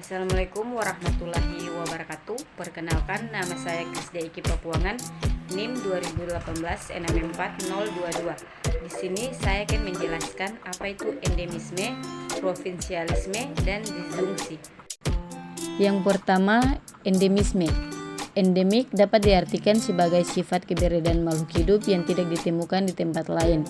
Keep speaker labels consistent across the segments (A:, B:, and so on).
A: Assalamualaikum warahmatullahi wabarakatuh. Perkenalkan, nama saya Krisda Iki Papuangan, NIM 2018-64022. Di sini saya akan menjelaskan apa itu endemisme, provinsialisme, dan disjungsi.
B: Yang pertama, endemisme. Endemik dapat diartikan sebagai sifat keberadaan makhluk hidup yang tidak ditemukan di tempat lain.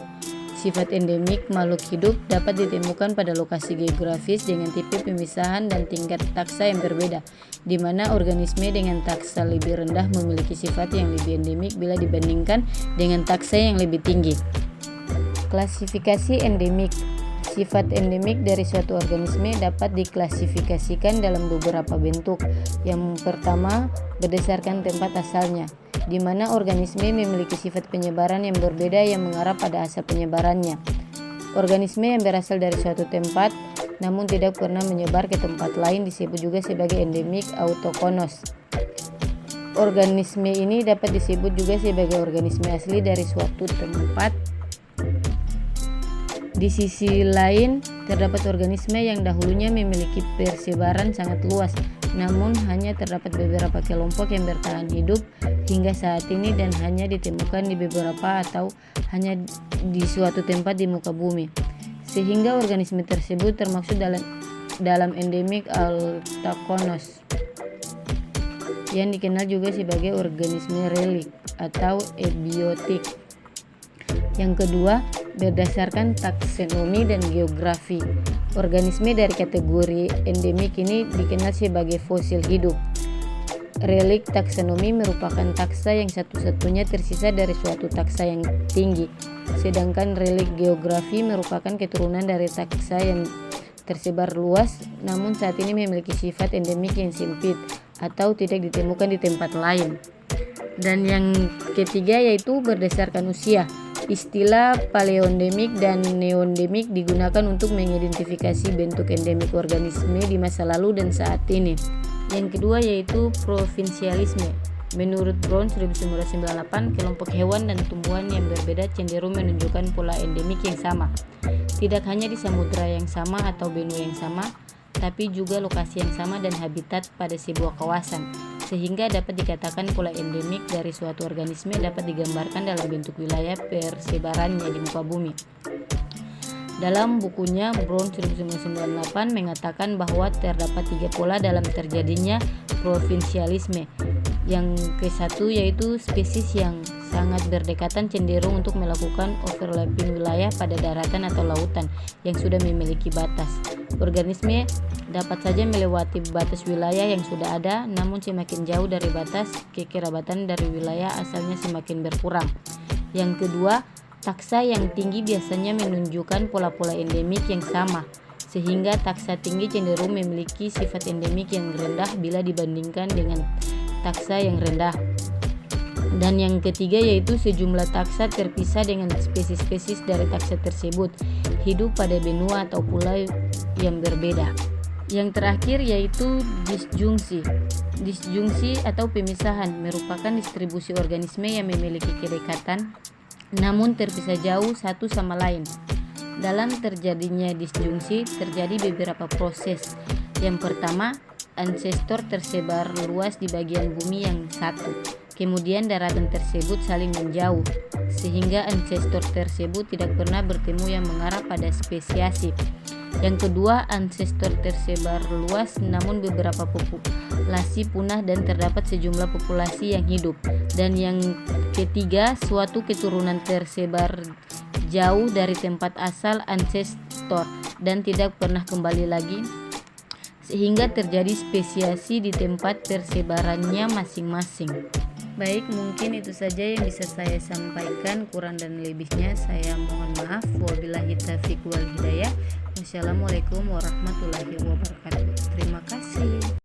B: Sifat endemik makhluk hidup dapat ditemukan pada lokasi geografis dengan tipe pemisahan dan tingkat taksa yang berbeda, di mana organisme dengan taksa lebih rendah memiliki sifat yang lebih endemik bila dibandingkan dengan taksa yang lebih tinggi. Klasifikasi endemik. Sifat endemik dari suatu organisme dapat diklasifikasikan dalam beberapa bentuk. Yang pertama, berdasarkan tempat asalnya, di mana organisme memiliki sifat penyebaran yang berbeda yang mengarah pada asal penyebarannya. Organisme yang berasal dari suatu tempat namun tidak pernah menyebar ke tempat lain disebut juga sebagai endemik autochthonous. Organisme ini dapat disebut juga sebagai organisme asli dari suatu tempat. Di sisi lain, terdapat organisme yang dahulunya memiliki persebaran sangat luas, namun hanya terdapat beberapa kelompok yang bertahan hidup hingga saat ini dan hanya ditemukan di beberapa atau hanya di suatu tempat di muka bumi. Sehingga organisme tersebut termasuk dalam endemik autochthonous, yang dikenal juga sebagai organisme relik atau ebiotik. Yang kedua, berdasarkan taksonomi dan geografi. Organisme dari kategori endemik ini dikenal sebagai fosil hidup. Relik taksonomi merupakan taksa yang satu-satunya tersisa dari suatu taksa yang tinggi, sedangkan relik geografi merupakan keturunan dari taksa yang tersebar luas namun saat ini memiliki sifat endemik yang sempit atau tidak ditemukan di tempat lain. Dan yang ketiga yaitu berdasarkan usia. Istilah paleoendemik dan neoendemik digunakan untuk mengidentifikasi bentuk endemik organisme di masa lalu dan saat ini. Yang kedua yaitu provinsialisme. Menurut Brown 1998, kelompok hewan dan tumbuhan yang berbeda cenderung menunjukkan pola endemik yang sama. Tidak hanya di samudra yang sama atau benua yang sama, tapi juga lokasi yang sama dan habitat pada sebuah kawasan. Sehingga dapat dikatakan pola endemik dari suatu organisme dapat digambarkan dalam bentuk wilayah persebarannya di muka bumi. Dalam bukunya, Brown 1998 mengatakan bahwa terdapat 3 pola dalam terjadinya provinsialisme. Yang ke-1 yaitu spesies yang sangat berdekatan cenderung untuk melakukan overlapping wilayah pada daratan atau lautan yang sudah memiliki batas. Organisme dapat saja melewati batas wilayah yang sudah ada, namun semakin jauh dari batas, kekerabatan dari wilayah asalnya semakin berkurang. Yang kedua, taksa yang tinggi biasanya menunjukkan pola-pola endemik yang sama, sehingga taksa tinggi cenderung memiliki sifat endemik yang rendah bila dibandingkan dengan taksa yang rendah. Dan yang ketiga yaitu sejumlah taksa terpisah dengan spesies-spesies dari taksa tersebut hidup pada benua atau pulau yang berbeda. Yang terakhir yaitu disjungsi. Disjungsi atau pemisahan merupakan distribusi organisme yang memiliki kedekatan namun terpisah jauh satu sama lain. Dalam terjadinya disjungsi terjadi beberapa proses. Yang pertama, ancestor tersebar luas di bagian bumi yang satu. Kemudian daratan tersebut saling menjauh, sehingga ancestor tersebut tidak pernah bertemu yang mengarah pada spesiasi. Yang kedua, ancestor tersebar luas namun beberapa populasi punah dan terdapat sejumlah populasi yang hidup. Dan yang ketiga, suatu keturunan tersebar jauh dari tempat asal ancestor dan tidak pernah kembali lagi, sehingga terjadi spesiasi di tempat persebarannya masing-masing. Baik, mungkin itu saja yang bisa saya sampaikan. Kurang dan lebihnya saya mohon maaf. Wabillahi taufiq wal hidayah. Wassalamualaikum warahmatullahi wabarakatuh. Terima kasih.